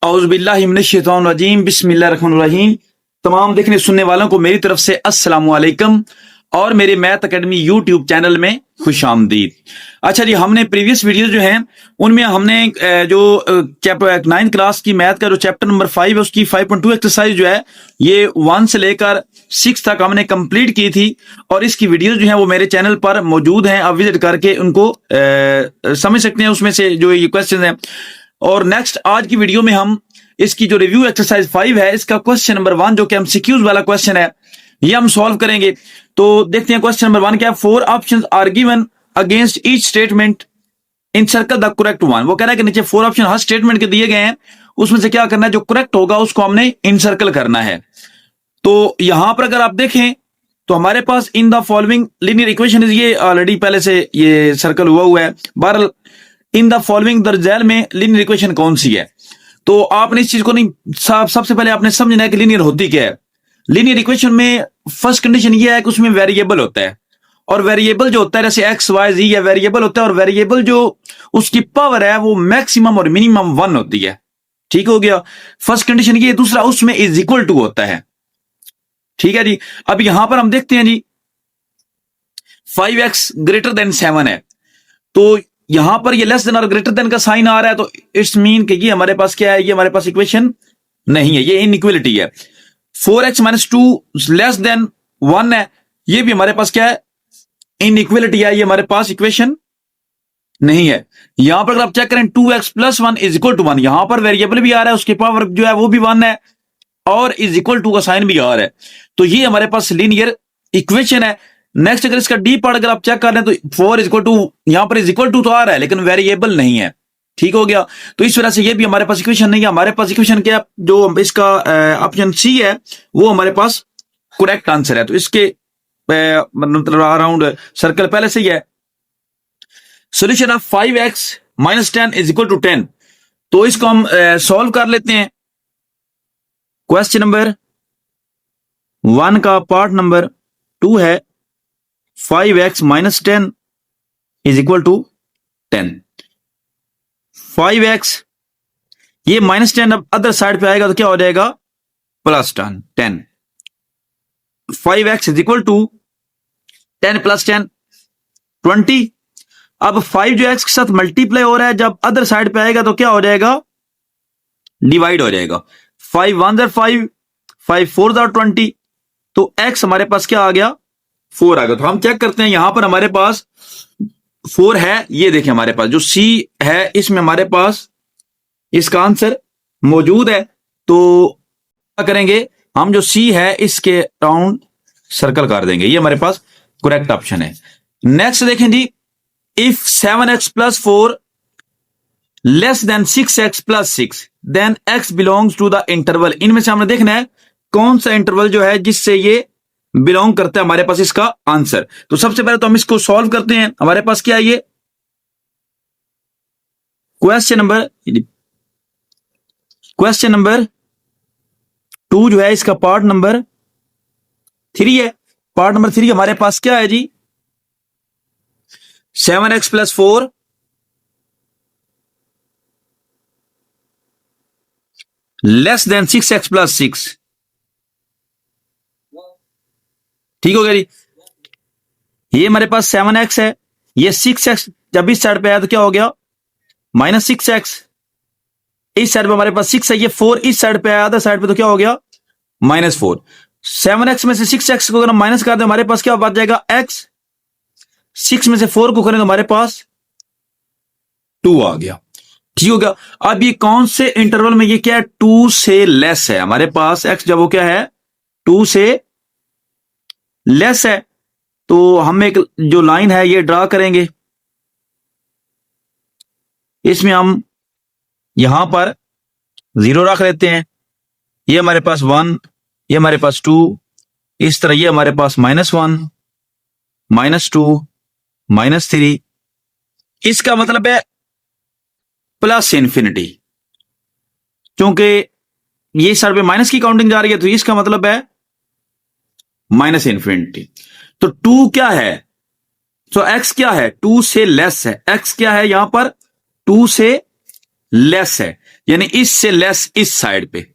औज़ुबिल्लाहिमिनश्शैतानिर्रजीम बिस्मिल्लाहिर्रहमानिर्रहीम। तमाम देखने सुनने वालों को मेरी तरफ से अस्सलाम वालेकुम और मेरे मैथ एकेडमी यूट्यूब चैनल में खुश आमदीद। अच्छा जी, हमने प्रीवियस वीडियो जो हैं उनमें हमने जो चैप्टर 9th क्लास की मैथ का जो चैप्टर नंबर 5 है उसकी 5.2 एक्सरसाइज जो है ये 1 से लेकर 6 तक हमने कंप्लीट की थी और इसकी वीडियो जो है वो मेरे चैनल पर मौजूद हैं। आप विजिट करके उनको समझ सकते हैं, उसमें से जो ये क्वेश्चन है। और नेक्स्ट आज की वीडियो में हम इसकी जो रिव्यू एक्सरसाइज 5 है इसका क्वेश्चन नंबर 1 जो कि एमसीक्यूज वाला क्वेश्चन है ये हम सॉल्व करेंगे। तो देखते हैं क्वेश्चन नंबर 1 क्या है। 4 options are given against each statement in circle the correct one. वो कह रहा है कि नीचे 4 ऑप्शन हर स्टेटमेंट के दिए गए हैं, उसमें से क्या करना है, जो करेक्ट होगा उसको हमने इनसर्कल करना है। तो यहां पर अगर आप देखें तो हमारे पास in the following linear equation, ये ऑलरेडी पहले से ये सर्कल हुआ है। बहरहाल इन द फॉलोइंग दर्जैल में लीनियर इक्वेशन कौन सी है, तो आपने इस चीज को नहीं, सबसे पहले आपने समझना है कि लीनियर होती क्या है। लीनियर इक्वेशन में फर्स्ट कंडीशन ये है कि उसमें वेरिएबल होता है, और वेरिएबल जो होता है जैसे एक्स वाई जी या वेरिएबल होता है, और वेरिएबल जो उसकी पावर है वो मैक्सिमम और मिनिमम 1 होती है। ठीक हो गया, फर्स्ट कंडीशन ये। दूसरा उसमें इज इक्वल टू होता है। ठीक है जी। अब यहां पर हम देखते हैं जी 5x ग्रेटर देन 7 है, तो यहां पर ये लेस देन और ग्रेटर देन का साइन आ रहा है, तो इट्स मीन कि ये हमारे पास क्या है, ये हमारे पास इक्वेशन नहीं है, ये इनइक्वलिटी है। 4x - 2 लेस देन 1 है, ये भी हमारे पास क्या है, इनइक्वलिटी है, ये हमारे पास इक्वेशन नहीं है। यहां पर अगर आप चेक करें 2x + 1 = 1, यहां पर वेरिएबल भी आ रहा है, उसकी पावर जो है वो भी 1 है और = का साइन भी आ रहा है, तो ये हमारे पास लीनियर इक्वेशन है। नेक्स्ट अगर इसका डी पार्ट अगर आप चेक कर लें तो 4 = यहां पर = तो आ रहा है लेकिन वेरिएबल नहीं है। ठीक हो गया, तो इस वजह से ये भी हमारे पास इक्वेशन नहीं है। हमारे पास इक्वेशन क्या, जो इसका ऑप्शन सी है वो हमारे पास करेक्ट आंसर है। तो इसके मतलब अराउंड सर्कल पहले से ही है। सोल्यूशन ऑफ 5x - 10 = 10, तो इसको हम सॉल्व कर लेते हैं। क्वेश्चन नंबर 1 का पार्ट नंबर 2 है 5x - 10 = 10। 5x ये -10 अब अदर साइड पे आएगा तो क्या हो जाएगा, +10 10। 5x = 10 + 10 20। अब 5 जो x के साथ मल्टीप्लाई हो रहा है, जब अदर साइड पे आएगा तो क्या हो जाएगा, डिवाइड हो जाएगा। 5 1 = 5, 5 4 = 20, तो x हमारे पास क्या आ गया, 4 आ गया। तो हम चेक करते हैं, यहां पर हमारे पास 4 है, ये देखें हमारे पास जो C है इसमें हमारे पास इसका आंसर मौजूद है। तो क्या करेंगे, हम जो C है इसके राउंड सर्कल कर देंगे, ये हमारे पास करेक्ट ऑप्शन है। नेक्स्ट देखें जी, if 7x + 4 less than 6x + 6 then x belongs to the interval. इनमें से हमने देखना है कौन सा इंटरवल जो है जिससे ये बिलोंग करता है हमारे पास इसका आंसर। तो सबसे पहले तो हम इसको सॉल्व करते हैं। हमारे पास क्या है, ये क्वेश्चन नंबर 2 जो है इसका पार्ट नंबर 3 है। पार्ट नंबर 3 हमारे पास क्या है जी, 7x + 4 लेस देन 6x + 6। ठीक हो गया जी। ये हमारे पास 7x है, ये 6x जब इस साइड पे आया तो क्या हो गया, -6x। इस साइड पे हमारे पास 6 है, ये 4 इस साइड पे आया, अदर साइड पे तो क्या हो गया, -4। 7x में से 6x को अगर हम माइनस कर दें हमारे पास क्या बच जाएगा, x। 6 में से 4 को करें तो हमारे पास 2 आ गया। ठीक हो गया। अब ये कौन से इंटरवल में, ये क्या है, 2 से लेस है हमारे पास x, जब वो क्या है 2 से लेस है, तो हम एक जो लाइन है ये ड्रा करेंगे। इसमें हम यहां पर 0 रख लेते हैं, ये हमारे पास 1, ये हमारे पास 2, इस तरह ये हमारे पास -1 -2 -3। इसका मतलब है +∞, क्योंकि ये साइड पे माइनस की काउंटिंग जा रही है, तो इसका मतलब है -∞। तो 2 क्या है, तो x क्या है, 2 से लेस है। x क्या है यहां पर, 2 से लेस है, यानी इससे लेस इस साइड पे,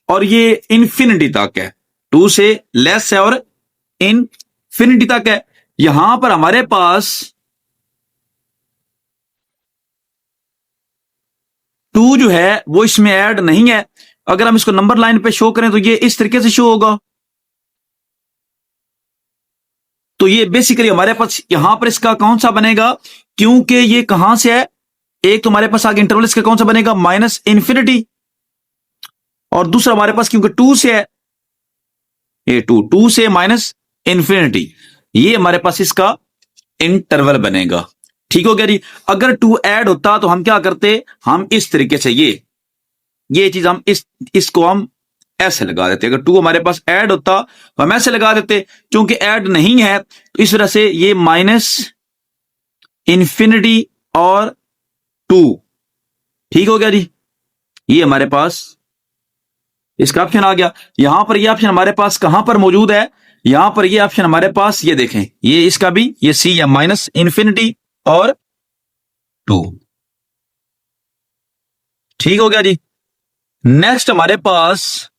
और ये इन्फिनिटी तक है, 2 से लेस है और इन्फिनिटी तक है। यहां पर हमारे पास 2 जो है वो इसमें ऐड नहीं है। अगर हम इसको नंबर लाइन पे शो करें तो ये इस तरीके से शो होगा। तो ये बेसिकली हमारे पास यहां पर इसका कौन सा बनेगा, क्योंकि ये कहां से है, एक तो हमारे पास आगे इंटरवल इसका कौन सा बनेगा, माइनस इन्फिनिटी, और दूसरा हमारे पास क्योंकि 2 से है, ये 2 से माइनस इन्फिनिटी, ये हमारे पास इसका इंटरवल बनेगा। ठीक हो गया जी। अगर 2 ऐड होता तो हम क्या करते, हम इस तरीके से ये चीज हम इसको हम ऐसे लगा देते। अगर 2 हमारे पास ऐड होता तो हम ऐसे लगा देते, क्योंकि ऐड नहीं है तो इस वजह से ये माइनस इन्फिनिटी और 2। ठीक हो गया जी। ये हमारे पास इसका ऑप्शन आ गया। यहां पर ये ऑप्शन हमारे पास कहां पर मौजूद है, यहां पर ये ऑप्शन हमारे पास, ये देखें, ये इसका भी ये सी है, माइनस इन्फिनिटी और 2। ठीक हो गया जी। नेक्स्ट हमारे पास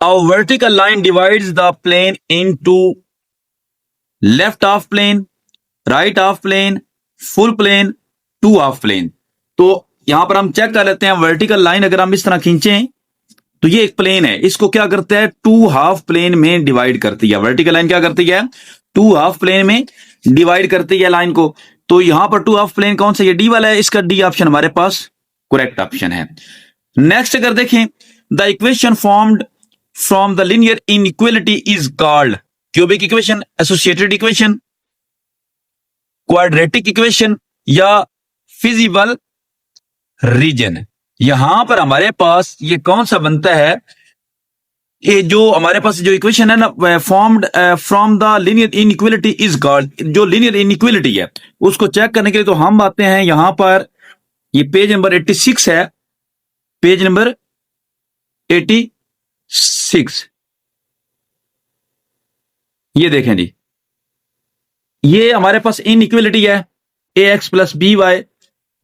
a vertical line divides the plane into left half plane, right half plane, full plane, two half plane। तो यहां पर हम चेक कर लेते हैं, वर्टिकल लाइन अगर हम इस तरह खींचें तो ये एक प्लेन है, इसको क्या करता है, 2 हाफ प्लेन में डिवाइड करती है। वर्टिकल लाइन क्या करती है, 2 हाफ प्लेन में डिवाइड करती है लाइन को। तो यहां पर 2 हाफ प्लेन कौन सा, ये डी वाला है, इसका डी ऑप्शन हमारे पास करेक्ट ऑप्शन है। नेक्स्ट अगर देखें, the equation formed from the linear inequality is called cubic equation, associated equation, quadratic equation या फिजिबल रीजन। यहां पर हमारे पास ये कौन सा बनता है, ये जो हमारे पास जो इक्वेशन है ना, formed from the linear inequality is called, जो लीनियर इनइक्वालिटी है उसको चेक करने के लिए तो हम आते हैं यहां पर, ये पेज नंबर 86 है, पेज नंबर 86। ये देखें जी, ये हमारे पास इनइक्वालिटी है, A X plus B Y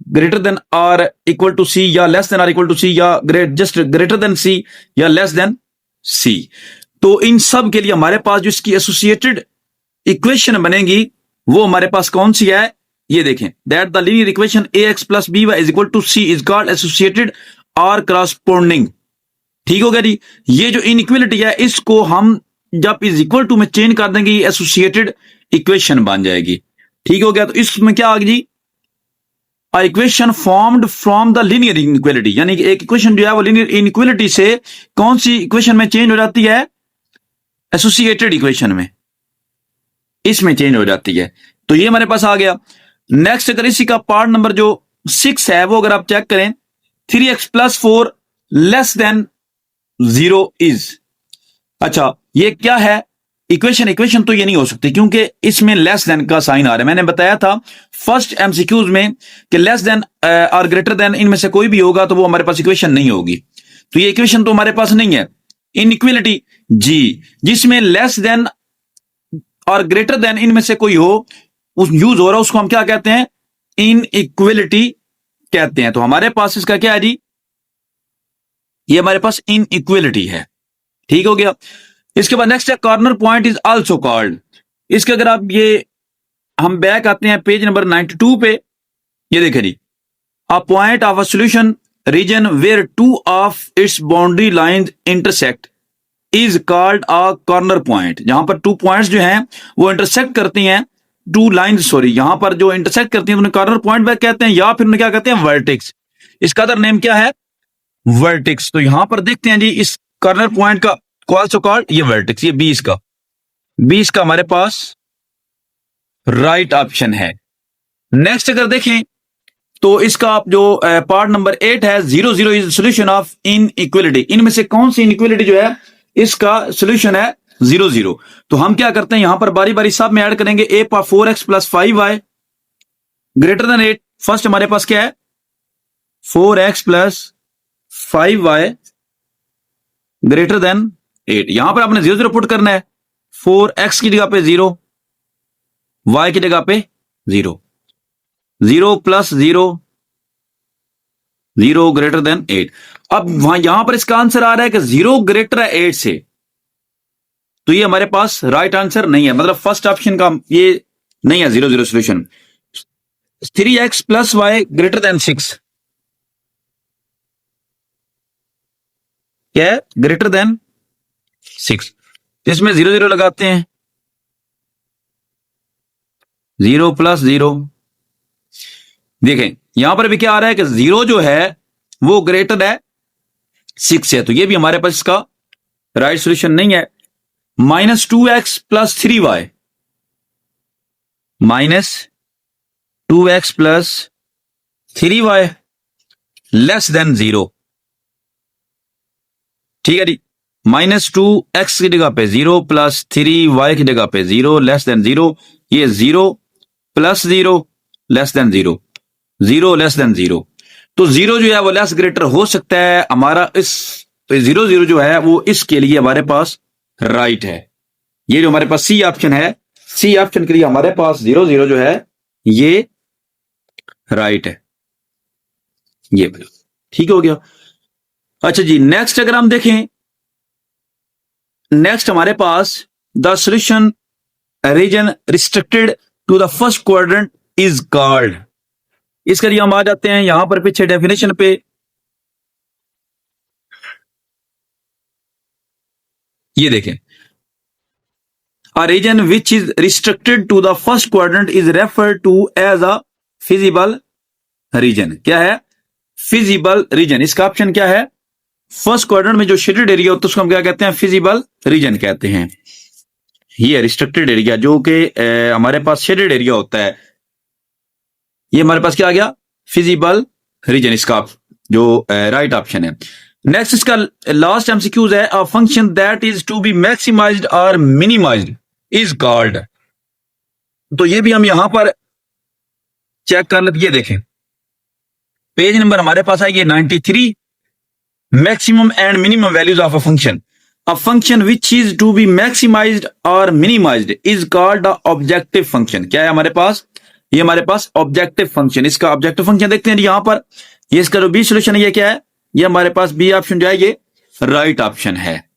greater than or equal to C या less than or equal to C या जस्ट ग्रेटर देन सी या लेस देन सी। तो इन सब के लिए हमारे पास जो इसकी एसोसिएटेड इक्वेशन बनेगी वो हमारे पास कौन सी है, ये देखें, that the linear equation A X plus B Y is equal to C is called associated or corresponding. ठीक हो गया जी। ये जो इनइक्वालिटी है इसको हम जब इज इक्वल टू में चेंज कर देंगे, एसोसिएटेड इक्वेशन बन जाएगी। ठीक हो गया। तो इसमें क्या आ गई, equation formed from the linear inequality, यानी कि एक इक्वेशन जो है वो लीनियर इनइक्वालिटी से कौन सी इक्वेशन में चेंज हो जाती है, एसोसिएटेड इक्वेशन में, इसमें चेंज हो जाती है। तो ये हमारे पास आ गया। नेक्स्ट अगर इसी का पार्ट नंबर जो 6 है वो अगर आप चेक करें, 3x plus 4 less then 0 is, अच्छा ये क्या है, इक्वेशन तो ये नहीं हो सकती क्योंकि इसमें लेस देन का साइन आ रहा है। मैंने बताया था फर्स्ट एमसीक्यूज में कि लेस देन और ग्रेटर देन इनमें से कोई भी होगा तो वो हमारे पास इक्वेशन नहीं होगी। तो ये इक्वेशन तो हमारे पास नहीं है। इनइक्वालिटी जी, जिसमें लेस देन और ग्रेटर देन इनमें से कोई हो उस यूज हो रहा है, उसको हम क्या कहते हैं, इनइक्वालिटी कहते हैं। तो हमारे पास इसका क्या है जी, ये हमारे पास इनइक्वालिटी है। ठीक हो गया। इसके बाद नेक्स्ट है corner point is also called. इसके अगर आप ये हम बैक आते हैं पेज नंबर 92 पे, ये देखें जी, a point of a solution region where 2 of its boundary lines intersect is called a corner point. जहां पर 2 पॉइंट्स जो हैं वो इंटरसेक्ट करती हैं, 2 लाइंस सॉरी, यहां पर जो इंटरसेक्ट करती हैं उन्हें कॉर्नर पॉइंट बैक कहते हैं, या फिर उन्हें क्या कहते हैं, वर्टेक्स। इसका अदर नेम क्या है, वर्टेक्स। तो यहां पर देखते हैं जी, इस कॉर्नर पॉइंट का also called ये वर्टेक्स, ये 20 का हमारे पास राइट ऑप्शन है। नेक्स्ट अगर देखें तो इसका आप जो पार्ट नंबर 8 है, 0 0 इज सोल्यूशन ऑफ इनइक्वालिटी। इनमें से कौन सी इनइक्वालिटी जो है इसका सोल्यूशन है 0 0। तो हम क्या करते हैं, यहां पर बारी बारी सब में ऐड करेंगे, ए पर 4x plus 5y greater than 8। First हमारे पास क्या है, 4x plus 5y greater than 8। यहां पर आपने 0 0 पुट करना है, 4x की जगह पे 0, y की जगह पे 0, 0 प्लस 0 0 ग्रेटर देन 8। अब वहां यहां पर इसका आंसर आ रहा है कि 0 ग्रेटर है 8 से, तो ये हमारे पास राइट आंसर नहीं है, मतलब फर्स्ट ऑप्शन का ये नहीं है 0 0 solution. 3x plus Y greater than 6 क्या है? Greater than 6। इसमें 0 0 लगाते हैं, 0 प्लस 0। देखें यहां पर भी क्या आ रहा है कि 0 जो है वो ग्रेटर है 6 है, तो ये भी हमारे पास इसका राइट सॉल्यूशन नहीं है। -2x plus 3y, -2x plus 3y less than 0। ठीक है जी, -2x की जगह पे 0 प्लस 3y की जगह पे 0 लेस देन 0। ये 0 plus 0 less than 0, 0 less than 0। तो 0 जो है वो लेस ग्रेटर हो सकता है हमारा इस, तो 0 0 जो है वो इसके लिए हमारे पास राइट है। ये जो हमारे पास सी ऑप्शन है, सी ऑप्शन के लिए हमारे पास 0 0 जो है ये राइट है। ये ठीक हो गया। अच्छा जी, नेक्स्ट अगर हम देखें, नेक्स्ट हमारे पास the solution region restricted to the first quadrant is called. इसके लिए हम आ जाते हैं यहां पर पीछे डेफिनेशन पे। ये देखें, a region which is restricted to the first quadrant is referred to as a feasible region। क्या है? feasible region। इसका ऑप्शन क्या है? फर्स्ट क्वाड्रेंट में जो शेडेड एरिया होता है उसको हम क्या कहते हैं? फिजिबल रीजन कहते हैं। ये रिस्ट्रिक्टेड एरिया जो कि हमारे पास शेडेड एरिया होता है, ये हमारे पास क्या आ गया? फिजिबल रीजन, इसका जो राइट ऑप्शन है। नेक्स्ट इसका लास्ट एमसीक्यूज है, a function that is to be maximised और मिनिमाइज्ड इज कॉल्ड। तो ये भी हम यहां पर चेक कर लेते। ये देखें पेज नंबर हमारे पास है ये 93, maximum and minimum values of a function. A function which is to be maximised और minimised is called a objective function. क्या है हमारे पास? ये हमारे पास ऑब्जेक्टिव फंक्शन। इसका ऑब्जेक्टिव फंक्शन देखते हैं यहां पर, ये इसका जो बी सोल्यूशन है ये क्या है? ये हमारे पास बी ऑप्शन जो है ये राइट ऑप्शन है।